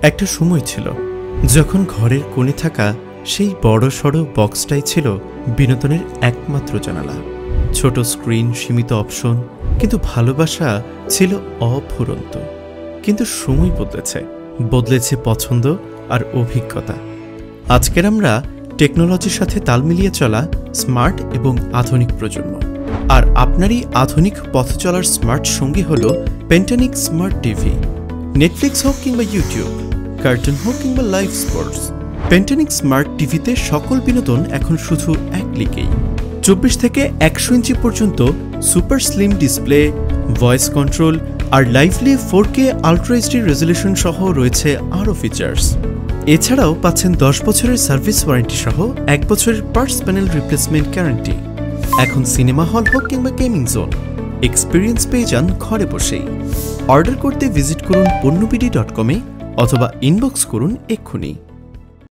একটা সময় ছিল যখন ঘরের কোণে থাকা সেই বড়সড় বক্সটাই ছিল বিনোদনের একমাত্র জানালা। ছোট স্ক্রিন, সীমিত অপশন, কিন্তু ভালোবাসা ছিল অফুরন্ত। কিন্তু সময় বদলেছে পছন্দ আর অভিজ্ঞতা। আজকের আমরা টেকনোলজির সাথে তাল মিলিয়ে চলা স্মার্ট এবং আধুনিক প্রজন্ম। আর আপনারই আধুনিক পথ চলার স্মার্ট সঙ্গী হল পেন্টানিক স্মার্ট টিভি। নেটফ্লিক্স হোক কিংবা ইউটিউব, কার্টুন হোক কিংবা লাইভ স্পোর্টস, পেন্টানিক স্মার্ট টিভিতে সকল বিনোদন এখন শুধু এক ক্লিকেই। 24 থেকে 100 ইঞ্চি পর্যন্ত super slim display, voice control আর lively 4K ultra HD resolution সহ রয়েছে আরও ফিচার্স। এছাড়াও পাচ্ছেন 10 বছরের সার্ভিস ওয়ারেন্টি সহ 1 বছরের পার্টস প্যানেল রিপ্লেসমেন্ট গ্যারান্টি। এখন সিনেমা হল হোক কিংবা গেমিং জোন, এক্সপিরিয়েন্স পেয়ে যান ঘরে বসেই। অর্ডার করতে ভিজিট করুন ponnobidi.com অথবা ইনবক্স করুন এক্ষুনি।